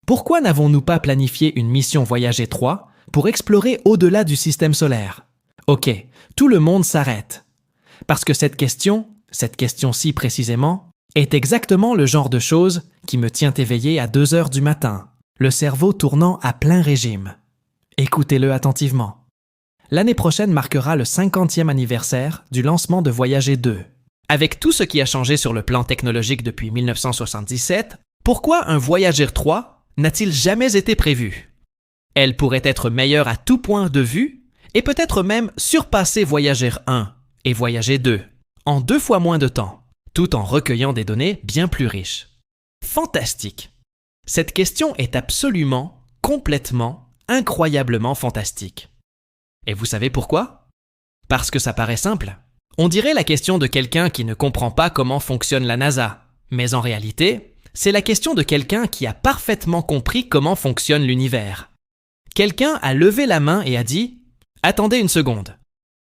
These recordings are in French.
Pourquoi n'avons-nous pas planifié une mission Voyager 3 pour explorer au-delà du système solaire? Ok, tout le monde s'arrête. Parce que cette question-ci précisément, est exactement le genre de chose qui me tient éveillé à 2 heures du matin, le cerveau tournant à plein régime. Écoutez-le attentivement. L'année prochaine marquera le 50e anniversaire du lancement de Voyager 2. Avec tout ce qui a changé sur le plan technologique depuis 1977, pourquoi un Voyager 3 n'a-t-il jamais été prévu? Elle pourrait être meilleure à tout point de vue et peut-être même surpasser Voyager 1 et Voyager 2 en 2 fois moins de temps, tout en recueillant des données bien plus riches. Fantastique! Cette question est absolument, complètement, incroyablement fantastique. Et vous savez pourquoi? Parce que ça paraît simple. On dirait la question de quelqu'un qui ne comprend pas comment fonctionne la NASA. Mais en réalité, c'est la question de quelqu'un qui a parfaitement compris comment fonctionne l'univers. Quelqu'un a levé la main et a dit « Attendez une seconde.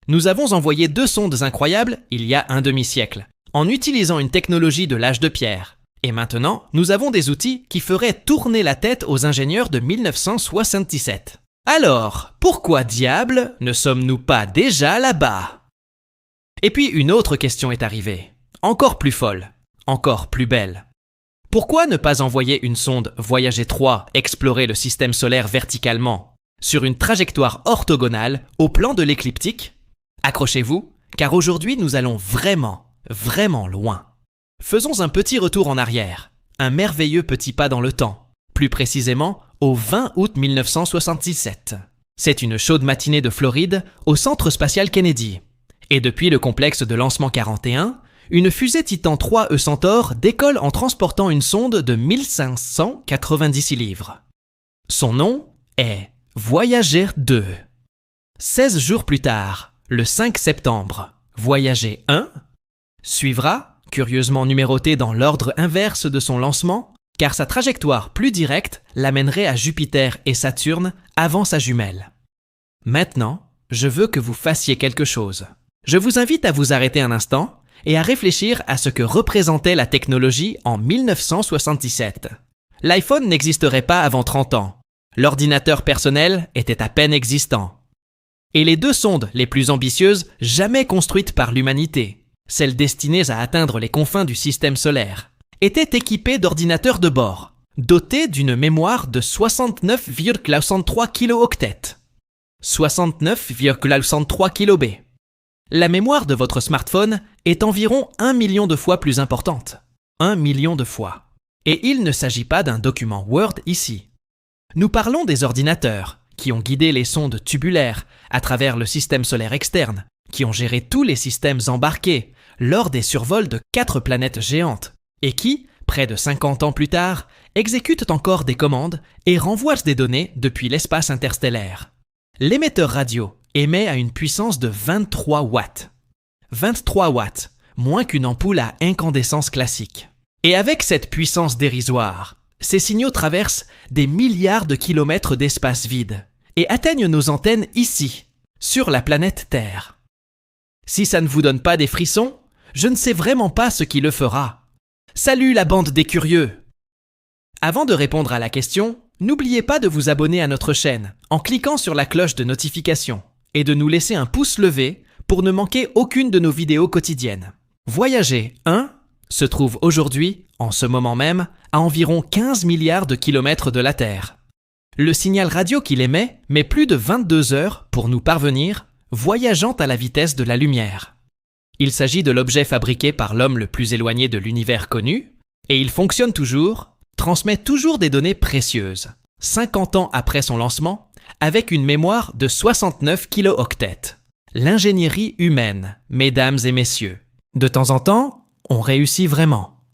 Nous avons envoyé 2 sondes incroyables il y a un demi-siècle, en utilisant une technologie de l'âge de pierre. Et maintenant, nous avons des outils qui feraient tourner la tête aux ingénieurs de 1977. Alors, pourquoi diable ne sommes-nous pas déjà là-bas ?» Et puis une autre question est arrivée, encore plus folle, encore plus belle. Pourquoi ne pas envoyer une sonde Voyager 3 explorer le système solaire verticalement, sur une trajectoire orthogonale au plan de l'écliptique? Accrochez-vous, car aujourd'hui nous allons vraiment, vraiment loin. Faisons un petit retour en arrière, un merveilleux petit pas dans le temps, plus précisément au 20 août 1977. C'est une chaude matinée de Floride au Centre spatial Kennedy. Et depuis le complexe de lancement 41, une fusée Titan 3 Centaure décolle en transportant une sonde de 1596 livres. Son nom est Voyager 2. 16 jours plus tard, le 5 septembre, Voyager 1 suivra, curieusement numéroté dans l'ordre inverse de son lancement, car sa trajectoire plus directe l'amènerait à Jupiter et Saturne avant sa jumelle. Maintenant, je veux que vous fassiez quelque chose. Je vous invite à vous arrêter un instant et à réfléchir à ce que représentait la technologie en 1977. L'iPhone n'existerait pas avant 30 ans. L'ordinateur personnel était à peine existant. Et les 2 sondes les plus ambitieuses jamais construites par l'humanité, celles destinées à atteindre les confins du système solaire, étaient équipées d'ordinateurs de bord, dotés d'une mémoire de 69,63 kilooctets. 69,63 kilobits. La mémoire de votre smartphone est environ 1 million de fois plus importante. 1 million de fois. Et il ne s'agit pas d'un document Word ici. Nous parlons des ordinateurs qui ont guidé les sondes tubulaires à travers le système solaire externe, qui ont géré tous les systèmes embarqués lors des survols de 4 planètes géantes, et qui, près de 50 ans plus tard, exécutent encore des commandes et renvoient des données depuis l'espace interstellaire. L'émetteur radio émet à une puissance de 23 watts. 23 watts, moins qu'une ampoule à incandescence classique. Et avec cette puissance dérisoire, ces signaux traversent des milliards de kilomètres d'espace vide et atteignent nos antennes ici, sur la planète Terre. Si ça ne vous donne pas des frissons, je ne sais vraiment pas ce qui le fera. Salut la bande des curieux! Avant de répondre à la question, n'oubliez pas de vous abonner à notre chaîne en cliquant sur la cloche de notification et de nous laisser un pouce levé pour ne manquer aucune de nos vidéos quotidiennes. Voyager 1 se trouve aujourd'hui, en ce moment même, à environ 15 milliards de kilomètres de la Terre. Le signal radio qu'il émet met plus de 22 heures pour nous parvenir, voyageant à la vitesse de la lumière. Il s'agit de l'objet fabriqué par l'homme le plus éloigné de l'univers connu, et il fonctionne toujours, transmet toujours des données précieuses, 50 ans après son lancement, avec une mémoire de 69 kilooctets. L'ingénierie humaine, mesdames et messieurs. De temps en temps, on réussit vraiment.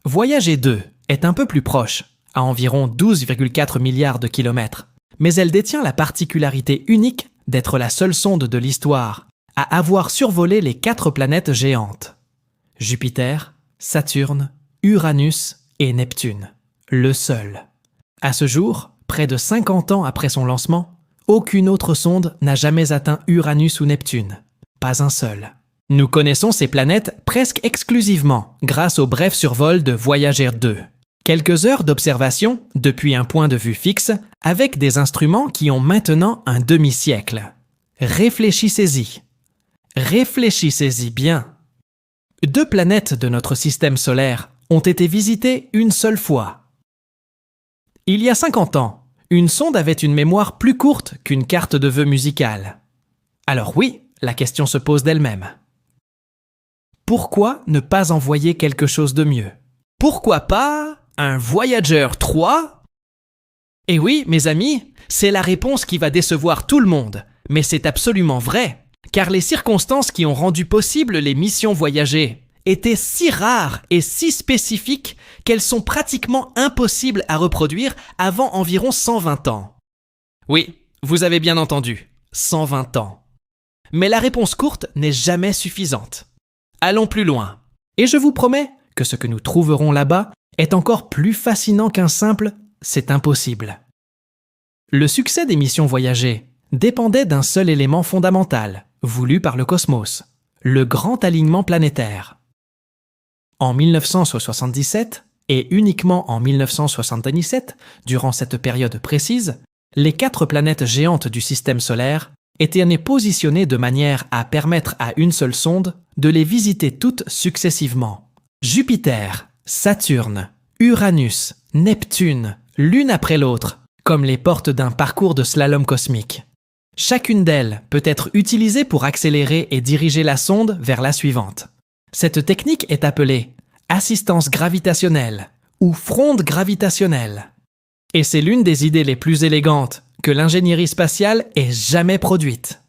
Voyager 2 est un peu plus proche, à environ 12,4 milliards de kilomètres, mais elle détient la particularité unique d'être la seule sonde de l'histoire à avoir survolé les 4 planètes géantes. Jupiter, Saturne, Uranus et Neptune. Le seul. À ce jour, près de 50 ans après son lancement, aucune autre sonde n'a jamais atteint Uranus ou Neptune. Pas un seul. Nous connaissons ces planètes presque exclusivement grâce au bref survol de Voyager 2. Quelques heures d'observation depuis un point de vue fixe avec des instruments qui ont maintenant un demi-siècle. Réfléchissez-y. Réfléchissez-y bien. 2 planètes de notre système solaire ont été visitées une seule fois. Il y a 50 ans, une sonde avait une mémoire plus courte qu'une carte de vœux musicale. Alors oui, la question se pose d'elle-même. Pourquoi ne pas envoyer quelque chose de mieux? Pourquoi pas un Voyager 3? Et oui, mes amis, c'est la réponse qui va décevoir tout le monde, mais c'est absolument vrai, car les circonstances qui ont rendu possible les missions Voyager étaient si rares et si spécifiques qu'elles sont pratiquement impossibles à reproduire avant environ 120 ans. Oui, vous avez bien entendu, 120 ans. Mais la réponse courte n'est jamais suffisante. Allons plus loin. Et je vous promets que ce que nous trouverons là-bas est encore plus fascinant qu'un simple « c'est impossible ». Le succès des missions Voyager dépendait d'un seul élément fondamental, voulu par le cosmos, le grand alignement planétaire. En 1977, et uniquement en 1977, durant cette période précise, les 4 planètes géantes du système solaire étaient positionnées de manière à permettre à une seule sonde de les visiter toutes successivement. Jupiter, Saturne, Uranus, Neptune, l'une après l'autre, comme les portes d'un parcours de slalom cosmique. Chacune d'elles peut être utilisée pour accélérer et diriger la sonde vers la suivante. Cette technique est appelée assistance gravitationnelle ou fronde gravitationnelle. Et c'est l'une des idées les plus élégantes que l'ingénierie spatiale ait jamais produite.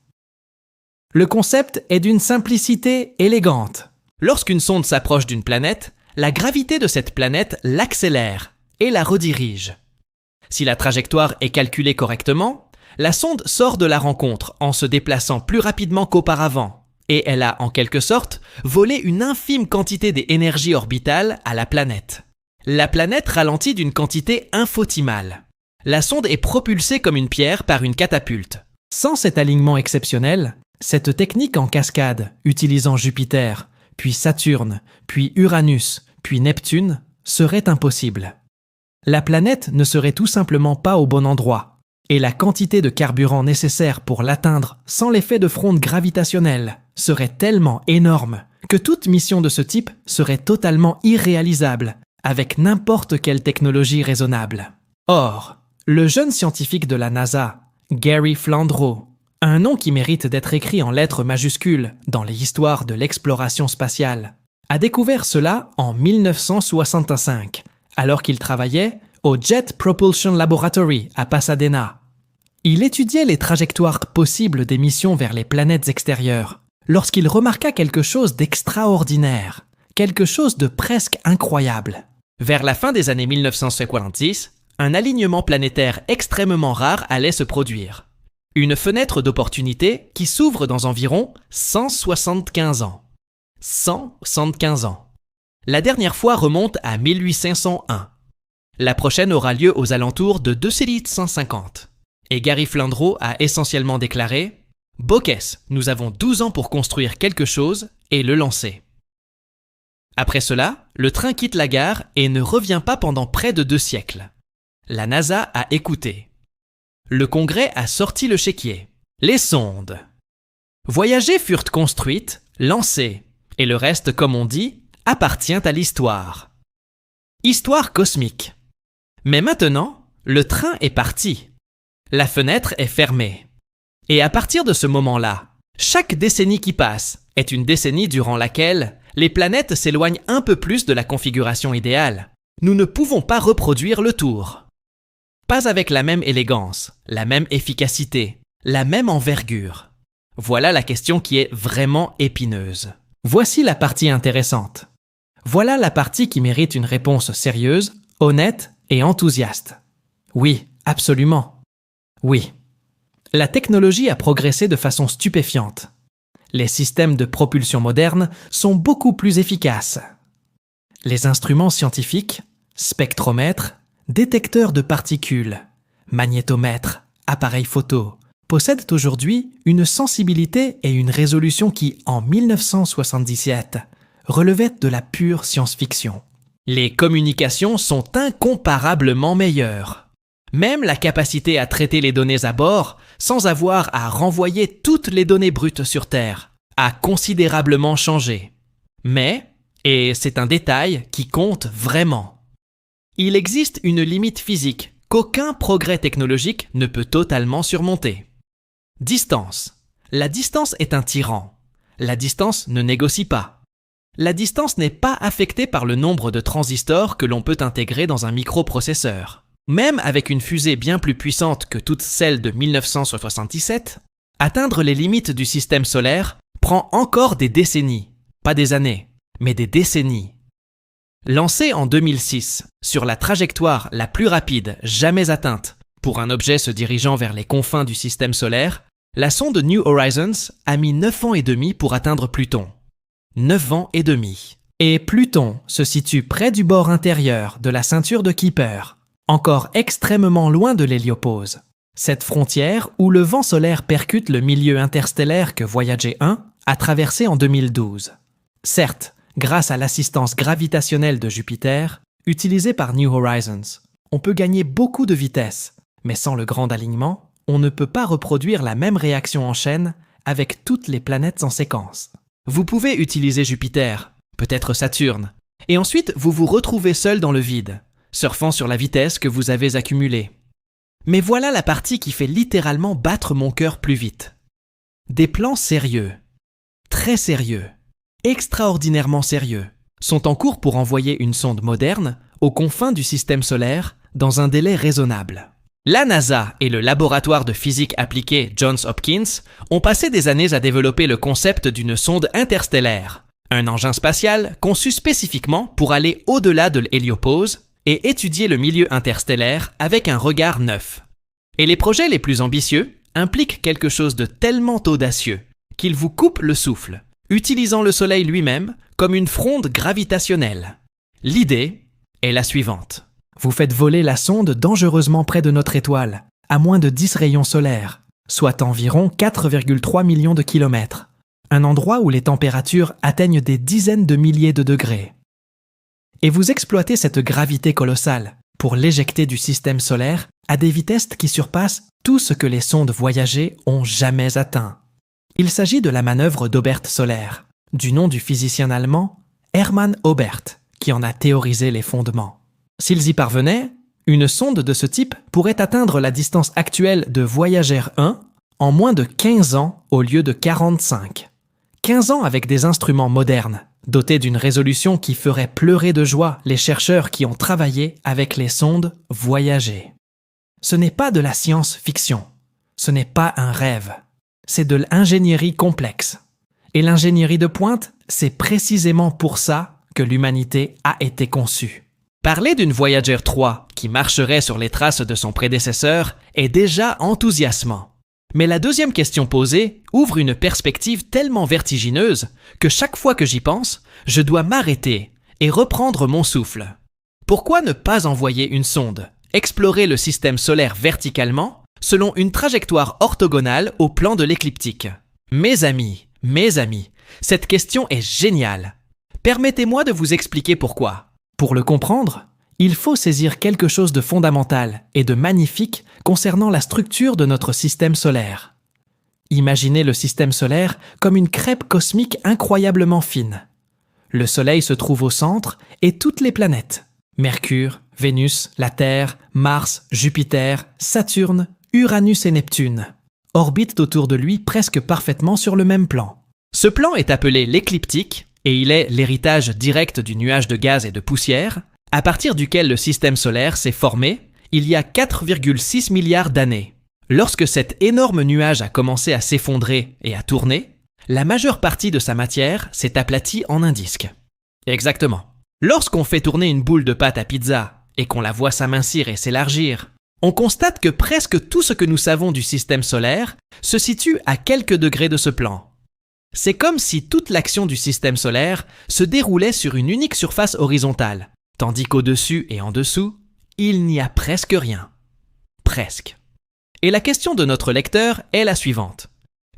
Le concept est d'une simplicité élégante. Lorsqu'une sonde s'approche d'une planète, la gravité de cette planète l'accélère et la redirige. Si la trajectoire est calculée correctement, la sonde sort de la rencontre en se déplaçant plus rapidement qu'auparavant, et elle a en quelque sorte volé une infime quantité d'énergie orbitale à la planète. La planète ralentit d'une quantité infotimale. La sonde est propulsée comme une pierre par une catapulte. Sans cet alignement exceptionnel, cette technique en cascade, utilisant Jupiter, puis Saturne, puis Uranus, puis Neptune, serait impossible. La planète ne serait tout simplement pas au bon endroit, et la quantité de carburant nécessaire pour l'atteindre sans l'effet de fronde gravitationnelle serait tellement énorme que toute mission de ce type serait totalement irréalisable avec n'importe quelle technologie raisonnable. Or, le jeune scientifique de la NASA, Gary Flandreau, un nom qui mérite d'être écrit en lettres majuscules dans les histoires de l'exploration spatiale, a découvert cela en 1965, alors qu'il travaillait au Jet Propulsion Laboratory à Pasadena. Il étudiait les trajectoires possibles des missions vers les planètes extérieures, lorsqu'il remarqua quelque chose d'extraordinaire, quelque chose de presque incroyable. Vers la fin des années 1970, un alignement planétaire extrêmement rare allait se produire. Une fenêtre d'opportunité qui s'ouvre dans environ 175 ans. 175 ans. La dernière fois remonte à 1801. La prochaine aura lieu aux alentours de 2150. Et Gary Flandreau a essentiellement déclaré « Bokeh, nous avons 12 ans pour construire quelque chose et le lancer ». Après cela, le train quitte la gare et ne revient pas pendant près de 2 siècles. La NASA a écouté. Le Congrès a sorti le chéquier. Les sondes. Voyager furent construites, lancées, et le reste, comme on dit, appartient à l'histoire. Histoire cosmique. Mais maintenant, le train est parti. La fenêtre est fermée. Et à partir de ce moment-là, chaque décennie qui passe est une décennie durant laquelle les planètes s'éloignent un peu plus de la configuration idéale. Nous ne pouvons pas reproduire le tour. Pas avec la même élégance, la même efficacité, la même envergure. Voilà la question qui est vraiment épineuse. Voici la partie intéressante. Voilà la partie qui mérite une réponse sérieuse, honnête et enthousiaste. Oui, absolument. Oui. La technologie a progressé de façon stupéfiante. Les systèmes de propulsion modernes sont beaucoup plus efficaces. Les instruments scientifiques, spectromètres, détecteurs de particules, magnétomètres, appareils photo, possèdent aujourd'hui une sensibilité et une résolution qui, en 1977, relevaient de la pure science-fiction. Les communications sont incomparablement meilleures. Même la capacité à traiter les données à bord, sans avoir à renvoyer toutes les données brutes sur Terre, a considérablement changé. Mais, et c'est un détail qui compte vraiment, il existe une limite physique qu'aucun progrès technologique ne peut totalement surmonter. Distance. La distance est un tyran. La distance ne négocie pas. La distance n'est pas affectée par le nombre de transistors que l'on peut intégrer dans un microprocesseur. Même avec une fusée bien plus puissante que toutes celles de 1977, atteindre les limites du système solaire prend encore des décennies, pas des années, mais des décennies. Lancée en 2006 sur la trajectoire la plus rapide jamais atteinte pour un objet se dirigeant vers les confins du système solaire, la sonde New Horizons a mis 9 ans et demi pour atteindre Pluton. 9 ans et demi. Et Pluton se situe près du bord intérieur de la ceinture de Kuiper, encore extrêmement loin de l'héliopause, cette frontière où le vent solaire percute le milieu interstellaire que Voyager 1 a traversé en 2012. Certes, grâce à l'assistance gravitationnelle de Jupiter, utilisée par New Horizons, on peut gagner beaucoup de vitesse, mais sans le grand alignement, on ne peut pas reproduire la même réaction en chaîne avec toutes les planètes en séquence. Vous pouvez utiliser Jupiter, peut-être Saturne, et ensuite vous vous retrouvez seul dans le vide, surfant sur la vitesse que vous avez accumulée. Mais voilà la partie qui fait littéralement battre mon cœur plus vite. Des plans sérieux, très sérieux, extraordinairement sérieux, sont en cours pour envoyer une sonde moderne aux confins du système solaire dans un délai raisonnable. La NASA et le laboratoire de physique appliquée Johns Hopkins ont passé des années à développer le concept d'une sonde interstellaire, un engin spatial conçu spécifiquement pour aller au-delà de l'héliopause et étudier le milieu interstellaire avec un regard neuf. Et les projets les plus ambitieux impliquent quelque chose de tellement audacieux qu'ils vous coupent le souffle, utilisant le Soleil lui-même comme une fronde gravitationnelle. L'idée est la suivante. Vous faites voler la sonde dangereusement près de notre étoile, à moins de 10 rayons solaires, soit environ 4,3 millions de kilomètres, un endroit où les températures atteignent des dizaines de milliers de degrés. Et vous exploitez cette gravité colossale pour l'éjecter du système solaire à des vitesses qui surpassent tout ce que les sondes Voyager ont jamais atteint. Il s'agit de la manœuvre d'Oberth solaire, du nom du physicien allemand Hermann Oberth, qui en a théorisé les fondements. S'ils y parvenaient, une sonde de ce type pourrait atteindre la distance actuelle de Voyager 1 en moins de 15 ans au lieu de 45. 15 ans avec des instruments modernes, dotés d'une résolution qui ferait pleurer de joie les chercheurs qui ont travaillé avec les sondes Voyager. Ce n'est pas de la science-fiction, ce n'est pas un rêve, c'est de l'ingénierie complexe. Et l'ingénierie de pointe, c'est précisément pour ça que l'humanité a été conçue. Parler d'une Voyager 3 qui marcherait sur les traces de son prédécesseur est déjà enthousiasmant. Mais la deuxième question posée ouvre une perspective tellement vertigineuse que chaque fois que j'y pense, je dois m'arrêter et reprendre mon souffle. Pourquoi ne pas envoyer une sonde explorer le système solaire verticalement selon une trajectoire orthogonale au plan de l'écliptique? Mes amis, cette question est géniale. Permettez-moi de vous expliquer pourquoi. Pour le comprendre, il faut saisir quelque chose de fondamental et de magnifique concernant la structure de notre système solaire. Imaginez le système solaire comme une crêpe cosmique incroyablement fine. Le Soleil se trouve au centre et toutes les planètes, Mercure, Vénus, la Terre, Mars, Jupiter, Saturne, Uranus et Neptune, orbitent autour de lui presque parfaitement sur le même plan. Ce plan est appelé l'écliptique et il est l'héritage direct du nuage de gaz et de poussière, à partir duquel le système solaire s'est formé il y a 4,6 milliards d'années. Lorsque cet énorme nuage a commencé à s'effondrer et à tourner, la majeure partie de sa matière s'est aplatie en un disque. Exactement. Lorsqu'on fait tourner une boule de pâte à pizza et qu'on la voit s'amincir et s'élargir, on constate que presque tout ce que nous savons du système solaire se situe à quelques degrés de ce plan. C'est comme si toute l'action du système solaire se déroulait sur une unique surface horizontale, tandis qu'au-dessus et en dessous, il n'y a presque rien. Presque. Et la question de notre lecteur est la suivante.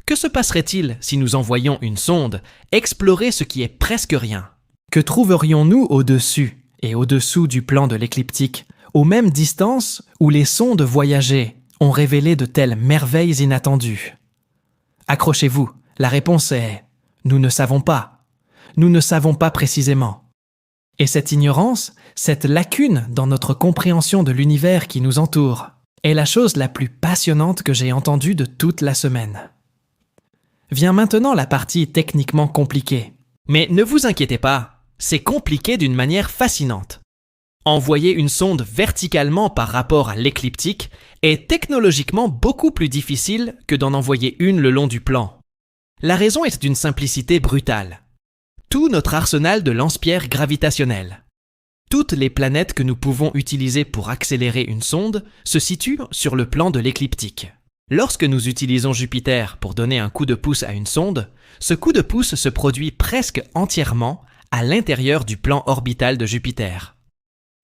Que se passerait-il si nous envoyions une sonde explorer ce qui est presque rien? Que trouverions-nous au-dessus et au-dessous du plan de l'écliptique, aux mêmes distances où les sondes voyagées ont révélé de telles merveilles inattendues? Accrochez-vous, la réponse est « Nous ne savons pas. Nous ne savons pas précisément. » Et cette ignorance, cette lacune dans notre compréhension de l'univers qui nous entoure, est la chose la plus passionnante que j'ai entendue de toute la semaine. Vient maintenant la partie techniquement compliquée. Mais ne vous inquiétez pas, c'est compliqué d'une manière fascinante. Envoyer une sonde verticalement par rapport à l'écliptique est technologiquement beaucoup plus difficile que d'en envoyer une le long du plan. La raison est d'une simplicité brutale. Tout notre arsenal de lance-pierres gravitationnelles, toutes les planètes que nous pouvons utiliser pour accélérer une sonde se situent sur le plan de l'écliptique. Lorsque nous utilisons Jupiter pour donner un coup de pouce à une sonde, ce coup de pouce se produit presque entièrement à l'intérieur du plan orbital de Jupiter.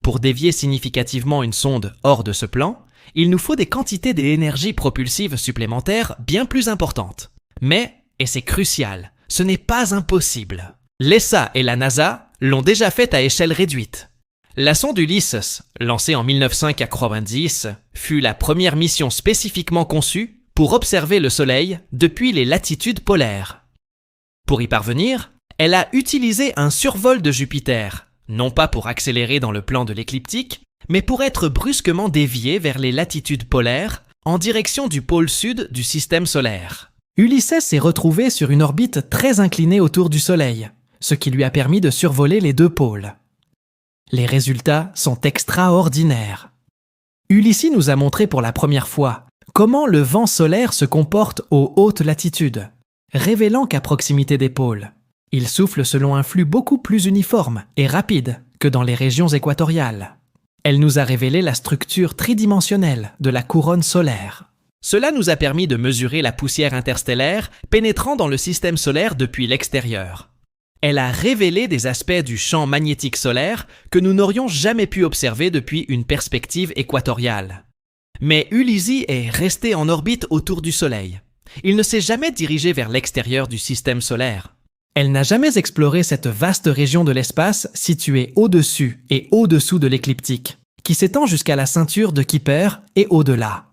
Pour dévier significativement une sonde hors de ce plan, il nous faut des quantités d'énergie propulsive supplémentaires bien plus importantes. Mais, et c'est crucial, ce n'est pas impossible. L'ESA et la NASA l'ont déjà fait à échelle réduite. La sonde Ulysses, lancée en 1990, fut la première mission spécifiquement conçue pour observer le Soleil depuis les latitudes polaires. Pour y parvenir, elle a utilisé un survol de Jupiter, non pas pour accélérer dans le plan de l'écliptique, mais pour être brusquement déviée vers les latitudes polaires en direction du pôle sud du système solaire. Ulysses s'est retrouvé sur une orbite très inclinée autour du Soleil, ce qui lui a permis de survoler les deux pôles. Les résultats sont extraordinaires. Ulysses nous a montré pour la première fois comment le vent solaire se comporte aux hautes latitudes, révélant qu'à proximité des pôles, il souffle selon un flux beaucoup plus uniforme et rapide que dans les régions équatoriales. Elle nous a révélé la structure tridimensionnelle de la couronne solaire. Cela nous a permis de mesurer la poussière interstellaire pénétrant dans le système solaire depuis l'extérieur. Elle a révélé des aspects du champ magnétique solaire que nous n'aurions jamais pu observer depuis une perspective équatoriale. Mais Ulysses est resté en orbite autour du Soleil. Il ne s'est jamais dirigé vers l'extérieur du système solaire. Elle n'a jamais exploré cette vaste région de l'espace située au-dessus et au-dessous de l'écliptique, qui s'étend jusqu'à la ceinture de Kuiper et au-delà.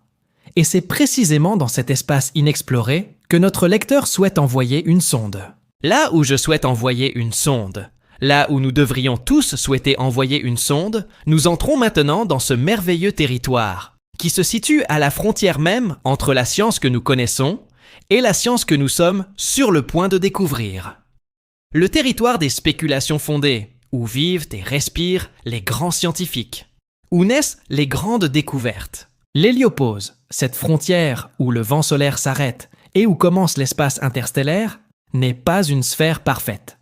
Et c'est précisément dans cet espace inexploré que notre lecteur souhaite envoyer une sonde. Là où je souhaite envoyer une sonde, là où nous devrions tous souhaiter envoyer une sonde, nous entrons maintenant dans ce merveilleux territoire, qui se situe à la frontière même entre la science que nous connaissons et la science que nous sommes sur le point de découvrir. Le territoire des spéculations fondées, où vivent et respirent les grands scientifiques, où naissent les grandes découvertes. L'héliopause, cette frontière où le vent solaire s'arrête et où commence l'espace interstellaire, n'est pas une sphère parfaite.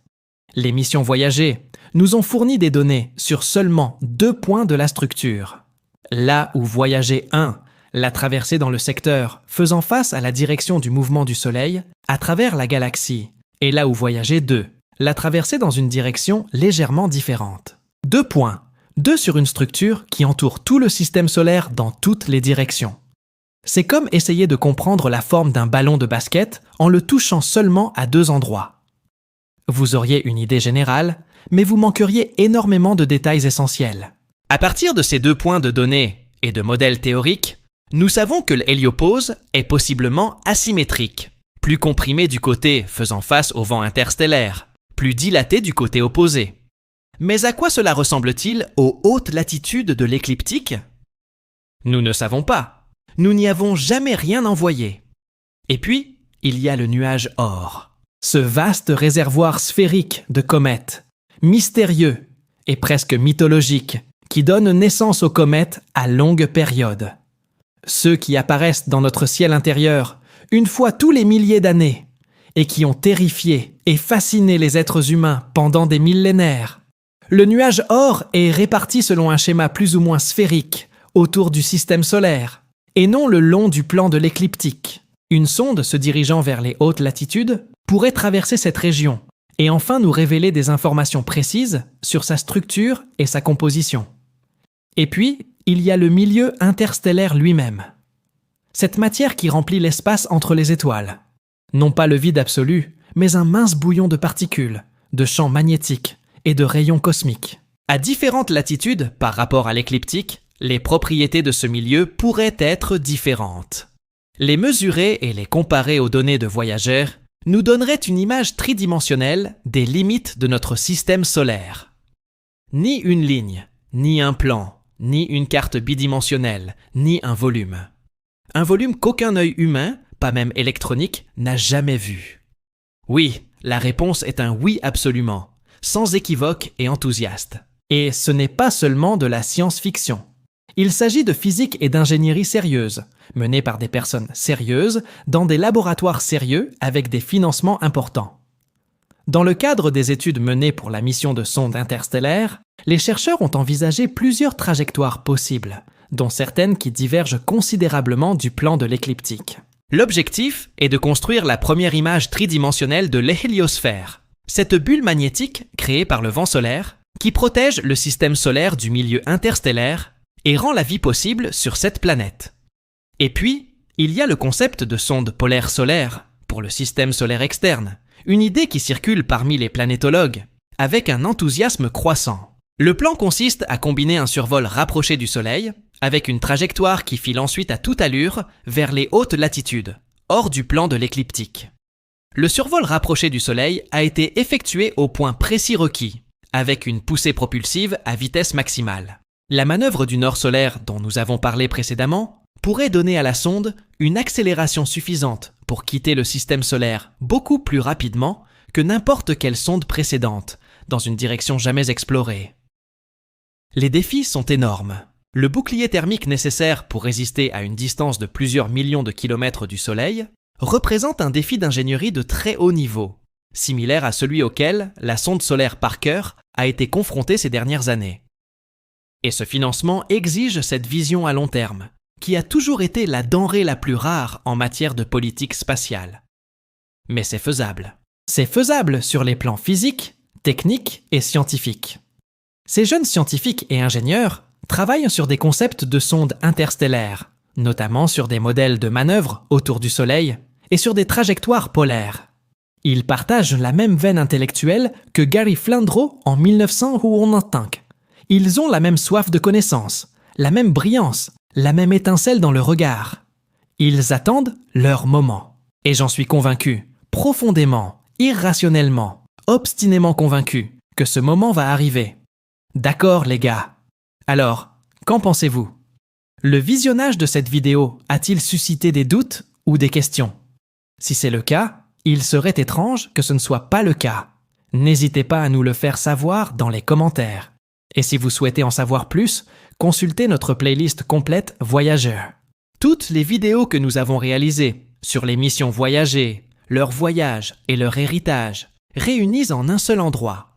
Les missions voyagées nous ont fourni des données sur seulement 2 points de la structure. Là où Voyager 1 l'a traversée dans le secteur faisant face à la direction du mouvement du Soleil à travers la galaxie, et là où Voyager 2 l'a traversée dans une direction légèrement différente. 2 points, 2 sur une structure qui entoure tout le système solaire dans toutes les directions. C'est comme essayer de comprendre la forme d'un ballon de basket en le touchant seulement à 2 endroits. Vous auriez une idée générale, mais vous manqueriez énormément de détails essentiels. À partir de ces 2 points de données et de modèles théoriques, nous savons que l'héliopause est possiblement asymétrique, plus comprimée du côté faisant face au vent interstellaire, plus dilatée du côté opposé. Mais à quoi cela ressemble-t-il aux hautes latitudes de l'écliptique? Nous ne savons pas. Nous n'y avons jamais rien envoyé. Et puis, il y a le nuage Oort, ce vaste réservoir sphérique de comètes, mystérieux et presque mythologique, qui donne naissance aux comètes à longue période. Ceux qui apparaissent dans notre ciel intérieur une fois tous les milliers d'années et qui ont terrifié et fasciné les êtres humains pendant des millénaires. Le nuage Oort est réparti selon un schéma plus ou moins sphérique autour du système solaire, et non le long du plan de l'écliptique. Une sonde se dirigeant vers les hautes latitudes pourrait traverser cette région et enfin nous révéler des informations précises sur sa structure et sa composition. Et puis, il y a le milieu interstellaire lui-même. Cette matière qui remplit l'espace entre les étoiles. Non pas le vide absolu, mais un mince bouillon de particules, de champs magnétiques et de rayons cosmiques. À différentes latitudes par rapport à l'écliptique, les propriétés de ce milieu pourraient être différentes. Les mesurer et les comparer aux données de Voyager nous donnerait une image tridimensionnelle des limites de notre système solaire. Ni une ligne, ni un plan, ni une carte bidimensionnelle, ni un volume. Un volume qu'aucun œil humain, pas même électronique, n'a jamais vu. Oui, la réponse est un oui absolument, sans équivoque et enthousiaste. Et ce n'est pas seulement de la science-fiction. Il s'agit de physique et d'ingénierie sérieuse, menées par des personnes sérieuses, dans des laboratoires sérieux avec des financements importants. Dans le cadre des études menées pour la mission de sonde interstellaire, les chercheurs ont envisagé plusieurs trajectoires possibles, dont certaines qui divergent considérablement du plan de l'écliptique. L'objectif est de construire la première image tridimensionnelle de l'héliosphère, cette bulle magnétique créée par le vent solaire qui protège le système solaire du milieu interstellaire et rend la vie possible sur cette planète. Et puis, il y a le concept de sonde polaire solaire pour le système solaire externe, une idée qui circule parmi les planétologues, avec un enthousiasme croissant. Le plan consiste à combiner un survol rapproché du Soleil avec une trajectoire qui file ensuite à toute allure vers les hautes latitudes, hors du plan de l'écliptique. Le survol rapproché du Soleil a été effectué au point précis requis, avec une poussée propulsive à vitesse maximale. La manœuvre du nord solaire dont nous avons parlé précédemment pourrait donner à la sonde une accélération suffisante pour quitter le système solaire beaucoup plus rapidement que n'importe quelle sonde précédente, dans une direction jamais explorée. Les défis sont énormes. Le bouclier thermique nécessaire pour résister à une distance de plusieurs millions de kilomètres du Soleil représente un défi d'ingénierie de très haut niveau, similaire à celui auquel la sonde solaire Parker a été confrontée ces dernières années. Et ce financement exige cette vision à long terme, qui a toujours été la denrée la plus rare en matière de politique spatiale. Mais c'est faisable. C'est faisable sur les plans physiques, techniques et scientifiques. Ces jeunes scientifiques et ingénieurs travaillent sur des concepts de sondes interstellaires, notamment sur des modèles de manœuvre autour du Soleil et sur des trajectoires polaires. Ils partagent la même veine intellectuelle que Gary Flandreau en 1900 ou on entend. Ils ont la même soif de connaissance, la même brillance, la même étincelle dans le regard. Ils attendent leur moment. Et j'en suis convaincu, profondément, irrationnellement, obstinément convaincu, que ce moment va arriver. D'accord les gars. Alors, qu'en pensez-vous? Le visionnage de cette vidéo a-t-il suscité des doutes ou des questions? Si c'est le cas, il serait étrange que ce ne soit pas le cas. N'hésitez pas à nous le faire savoir dans les commentaires. Et si vous souhaitez en savoir plus, consultez notre playlist complète Voyager. Toutes les vidéos que nous avons réalisées sur les missions Voyager, leur voyage et leur héritage, réunies en un seul endroit.